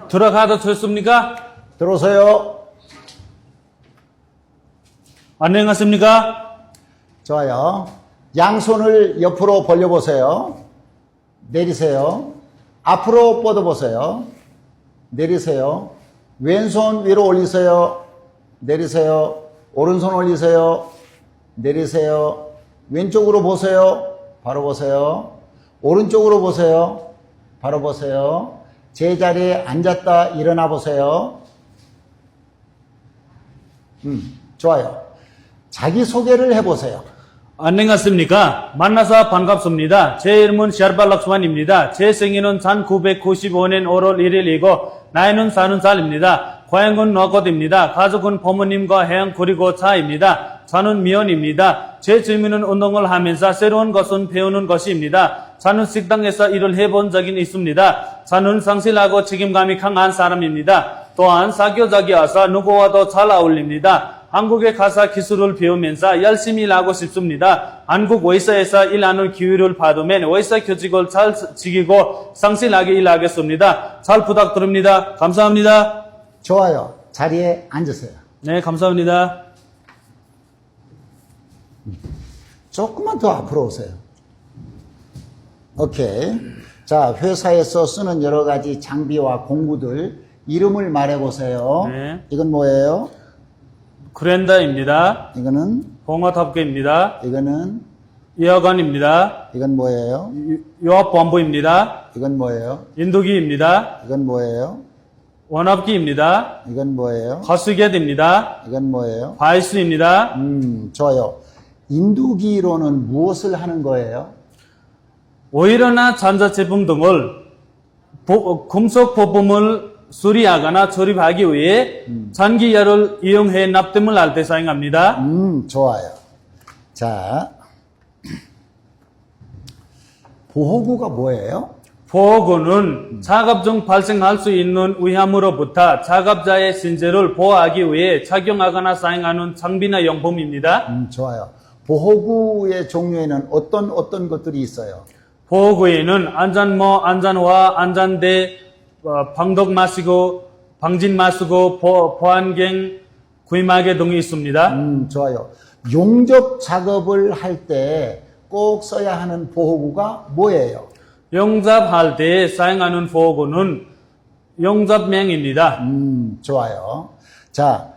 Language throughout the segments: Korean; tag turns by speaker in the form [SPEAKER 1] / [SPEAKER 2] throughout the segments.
[SPEAKER 1] 들어가도 좋습니까?
[SPEAKER 2] 들어오세요.
[SPEAKER 1] 안녕하십니까?
[SPEAKER 2] 좋아요. 양손을 옆으로 벌려보세요. 내리세요. 앞으로 뻗어보세요. 내리세요. 왼손 위로 올리세요. 내리세요. 오른손 올리세요. 내리세요. 왼쪽으로 보세요. 바로 보세요. 오른쪽으로 보세요. 바로 보세요. 제자리에 앉았다 일어나 보세요. 좋아요. 자기소개를 해보세요.
[SPEAKER 1] 안녕하십니까? 만나서 반갑습니다. 제 이름은 샤르바 락스만입니다. 제 생일은 1995년 5월 1일이고 나이는 40살입니다. 고향은 노고입니다. 가족은 부모님과 해양 그리고 차입니다. 저는 미혼입니다. 제 취미는 운동을 하면서 새로운 것은 배우는 것입니다. 저는 식당에서 일을 해본 적이 있습니다. 저는 성실하고 책임감이 강한 사람입니다. 또한 사교적이어서 누구와도 잘 어울립니다. 한국에 가서 기술을 배우면서 열심히 일하고 싶습니다. 한국 회사에서 일하는 기회를 받으면 회사 규칙을 잘 지키고 성실하게 일하겠습니다. 잘 부탁드립니다. 감사합니다.
[SPEAKER 2] 좋아요. 자리에 앉으세요.
[SPEAKER 1] 네, 감사합니다.
[SPEAKER 2] 조금만 더 앞으로 오세요. 오케이. 자, 회사에서 쓰는 여러 가지 장비와 공구들 이름을 말해보세요.
[SPEAKER 1] 네.
[SPEAKER 2] 이건 뭐예요?
[SPEAKER 1] 그랜더입니다.
[SPEAKER 2] 이거는?
[SPEAKER 1] 봉화탑계입니다.
[SPEAKER 2] 이거는?
[SPEAKER 1] 에어건입니다.
[SPEAKER 2] 이건 뭐예요?
[SPEAKER 1] 유압본부입니다.
[SPEAKER 2] 이건 뭐예요?
[SPEAKER 1] 인두기입니다.
[SPEAKER 2] 이건 뭐예요?
[SPEAKER 1] 원압기입니다.
[SPEAKER 2] 이건 뭐예요?
[SPEAKER 1] 가스켓입니다.
[SPEAKER 2] 이건 뭐예요?
[SPEAKER 1] 바이스입니다.
[SPEAKER 2] 좋아요. 인두기로는 무엇을 하는 거예요?
[SPEAKER 1] 오일이나 전자제품 등을 금속 부품을 수리하거나 조립하기 위해 전기열을 이용해 납땜을 할 때 사용합니다.
[SPEAKER 2] 좋아요. 자, 보호구가 뭐예요?
[SPEAKER 1] 보호구는 작업 중 발생할 수 있는 위험으로부터 작업자의 신체를 보호하기 위해 착용하거나 사용하는 장비나 용품입니다.
[SPEAKER 2] 좋아요. 보호구의 종류에는 어떤 것들이 있어요?
[SPEAKER 1] 보호구에는 안전모, 안전화, 안전대, 방독 마스크, 방진 마스크, 보안경, 구임하게 등이 있습니다.
[SPEAKER 2] 좋아요. 용접 작업을 할 때 꼭 써야 하는 보호구가 뭐예요?
[SPEAKER 1] 용접할 때 사용하는 보호구는 용접명입니다.
[SPEAKER 2] 좋아요. 자,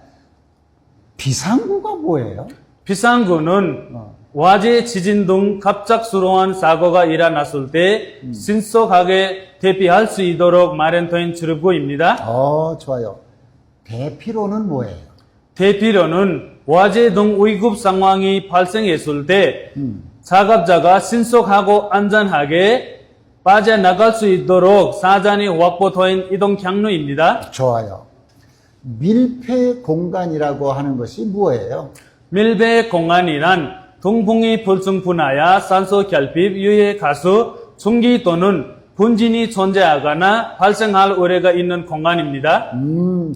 [SPEAKER 2] 비상구가 뭐예요?
[SPEAKER 1] 비상구는 화재, 지진 등 갑작스러운 사고가 일어났을 때 신속하게 대피할 수 있도록 마련된 출입구입니다.
[SPEAKER 2] 좋아요. 대피로는 뭐예요?
[SPEAKER 1] 대피로는 화재 등 위급 상황이 발생했을 때 작업자가 신속하고 안전하게 빠져나갈 수 있도록 사전에 확보된 이동 경로입니다.
[SPEAKER 2] 좋아요. 밀폐 공간이라고 하는 것이 뭐예요?
[SPEAKER 1] 밀배 공간이란 동풍이 불충분하여 산소 결핍, 유해 가스, 충기 또는 분진이 존재하거나 발생할 우려가 있는 공간입니다.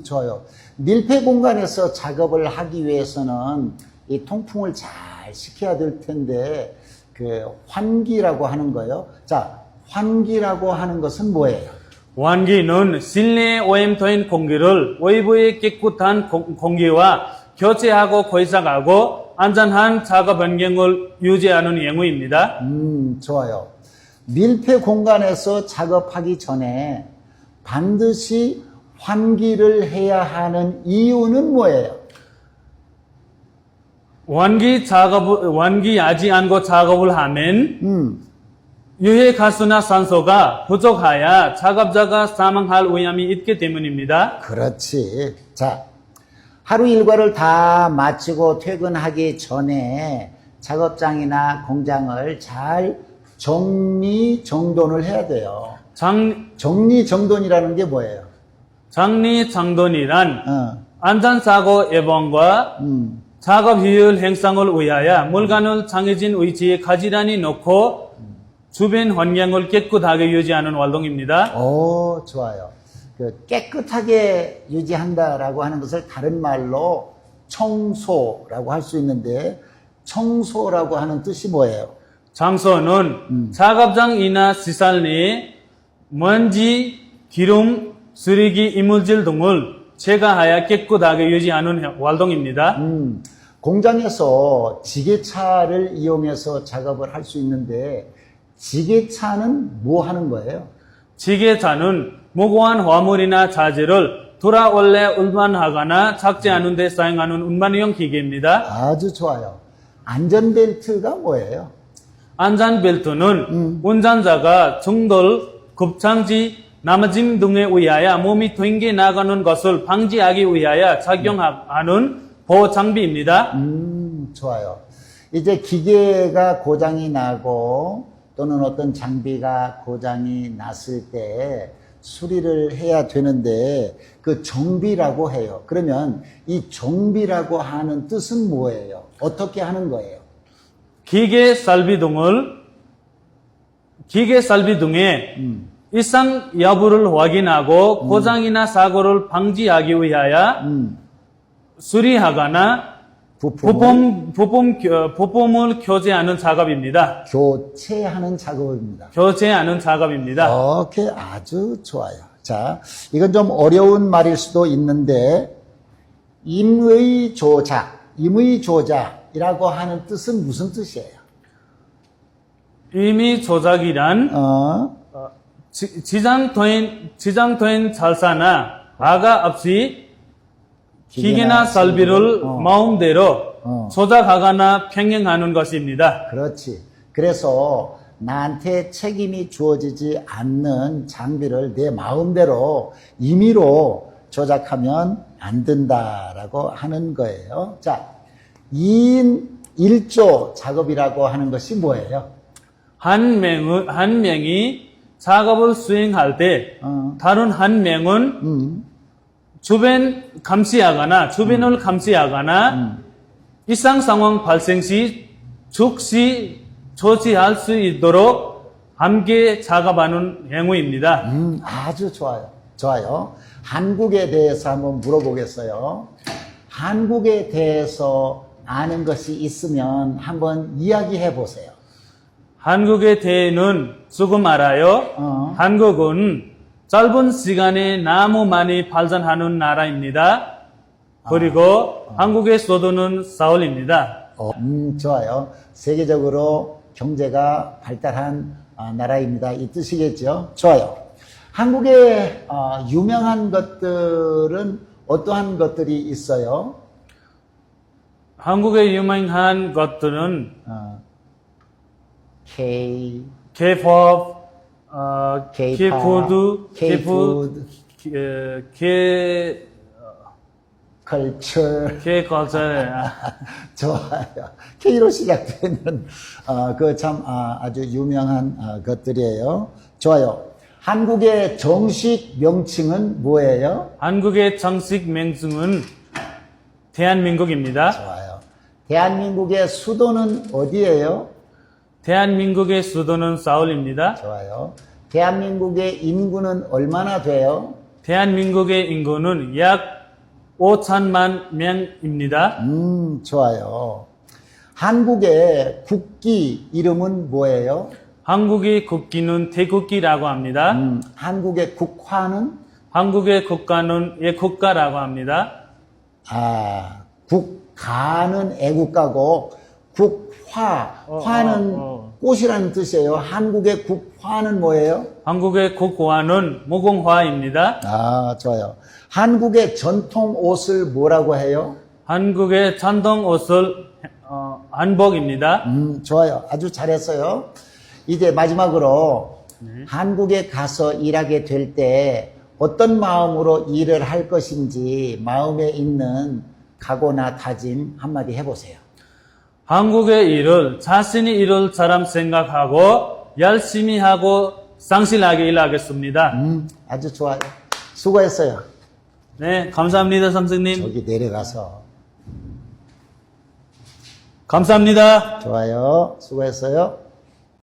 [SPEAKER 2] 좋아요. 밀폐 공간에서 작업을 하기 위해서는 이 통풍을 잘 시켜야 될 텐데 그 환기라고 하는 거예요. 자, 환기라고 하는 것은 뭐예요?
[SPEAKER 1] 환기는 실내 오염된 공기를 외부의 깨끗한 공기와 교체하고 회상하고 안전한 작업 환경을 유지하는 행위입니다.
[SPEAKER 2] 좋아요. 밀폐 공간에서 작업하기 전에 반드시 환기를 해야 하는 이유는 뭐예요?
[SPEAKER 1] 환기하지 않고 작업을 하면 유해 가스나 산소가 부족하여 작업자가 사망할 위험이 있기 때문입니다.
[SPEAKER 2] 그렇지. 자, 하루 일과를 다 마치고 퇴근하기 전에 작업장이나 공장을 잘 정리정돈을 해야 돼요. 정리정돈이라는 게 뭐예요?
[SPEAKER 1] 정리정돈이란 안전사고 예방과 작업 효율 향상을 위하여 물건을 정해진 위치에 가지런히 놓고 주변 환경을 깨끗하게 유지하는 활동입니다.
[SPEAKER 2] 좋아요. 깨끗하게 유지한다라고 하는 것을 다른 말로 청소라고 할 수 있는데 청소라고 하는 뜻이 뭐예요?
[SPEAKER 1] 장소는 작업장이나 시설 내에 먼지, 기름, 쓰레기, 이물질 등을 제거하여 깨끗하게 유지하는 활동입니다.
[SPEAKER 2] 공장에서 지게차를 이용해서 작업을 할 수 있는데 지게차는 뭐 하는 거예요?
[SPEAKER 1] 지게차는 무거운 화물이나 자재를 돌아올래 운반하거나 착지하는 데 사용하는 운반용 기계입니다.
[SPEAKER 2] 아주 좋아요. 안전벨트가 뭐예요?
[SPEAKER 1] 안전벨트는 운전자가 충돌, 급창지, 넘어짐 등에 의하여 몸이 튕겨 나가는 것을 방지하기 위하여 착용하는 보호 장비입니다.
[SPEAKER 2] 좋아요. 이제 기계가 고장이 나고 또는 어떤 장비가 고장이 났을 때 수리를 해야 되는데 그 정비라고 해요. 그러면 이 정비라고 하는 뜻은 뭐예요? 어떻게 하는 거예요?
[SPEAKER 1] 기계 설비 등의 이상 여부를 확인하고 고장이나 사고를 방지하기 위하여 수리하거나 부품을 교체하는 작업입니다.
[SPEAKER 2] 교체하는 작업입니다.
[SPEAKER 1] 교체하는 작업입니다.
[SPEAKER 2] 오케이, 아주 좋아요. 자, 이건 좀 어려운 말일 수도 있는데 임의조작이라고 하는 뜻은 무슨 뜻이에요?
[SPEAKER 1] 임의조작이란 지정된 절차나 허가 없이 기계나 설비를 마음대로 조작하거나 평행하는 것입니다.
[SPEAKER 2] 그렇지. 그래서 나한테 책임이 주어지지 않는 장비를 내 마음대로 임의로 조작하면 안 된다라고 하는 거예요. 자, 2인 1조 작업이라고 하는 것이 뭐예요?
[SPEAKER 1] 한 명이 작업을 수행할 때 다른 한 명은 주변을 감시하거나 이상 상황 발생 시 즉시 조치할 수 있도록 함께 작업하는 행위입니다.
[SPEAKER 2] 아주 좋아요. 좋아요. 한국에 대해서 한번 물어보겠어요. 한국에 대해서 아는 것이 있으면 한번 이야기해 보세요.
[SPEAKER 1] 한국에 대해는 조금 알아요. 한국은 짧은 시간에 너무 많이 발전하는 나라입니다. 그리고 한국의 수도는 서울입니다.
[SPEAKER 2] 좋아요. 세계적으로 경제가 발달한 나라입니다. 이 뜻이겠죠? 좋아요. 한국의 유명한 것들은 어떠한 것들이 있어요?
[SPEAKER 1] 한국의 유명한 것들은
[SPEAKER 2] K-pop,
[SPEAKER 1] K-푸드,
[SPEAKER 2] culture.
[SPEAKER 1] K-컬처.
[SPEAKER 2] 좋아요. K로 시작되는 그 참 아주 유명한 것들이에요. 좋아요. 한국의 정식 명칭은 뭐예요?
[SPEAKER 1] 한국의 정식 명칭은 대한민국입니다.
[SPEAKER 2] 좋아요. 대한민국의 수도는 어디예요?
[SPEAKER 1] 대한민국의 수도는 서울입니다.
[SPEAKER 2] 좋아요. 대한민국의 인구는 얼마나 돼요?
[SPEAKER 1] 대한민국의 인구는 약 5천만 명입니다.
[SPEAKER 2] 좋아요. 한국의 국기 이름은 뭐예요?
[SPEAKER 1] 한국의 국기는 태국기라고 합니다.
[SPEAKER 2] 한국의 국화는?
[SPEAKER 1] 한국의 국가는 애국가라고 합니다.
[SPEAKER 2] 국가는 애국가고 화는 꽃이라는 뜻이에요. 한국의 국화는 뭐예요?
[SPEAKER 1] 한국의 국화는 무궁화입니다.
[SPEAKER 2] 좋아요. 한국의 전통 옷을 뭐라고 해요?
[SPEAKER 1] 한국의 전통 옷을 한복입니다.
[SPEAKER 2] 좋아요. 아주 잘했어요. 이제 마지막으로 한국에 가서 일하게 될 때 어떤 마음으로 일을 할 것인지 마음에 있는 각오나 다짐 한마디 해보세요.
[SPEAKER 1] 한국의 일을 자신이 이룰 사람 생각하고 열심히 하고 성실하게 일하겠습니다.
[SPEAKER 2] 아주 좋아요. 수고했어요.
[SPEAKER 1] 네, 감사합니다, 선생님.
[SPEAKER 2] 저기 내려가서.
[SPEAKER 1] 감사합니다.
[SPEAKER 2] 좋아요. 수고했어요.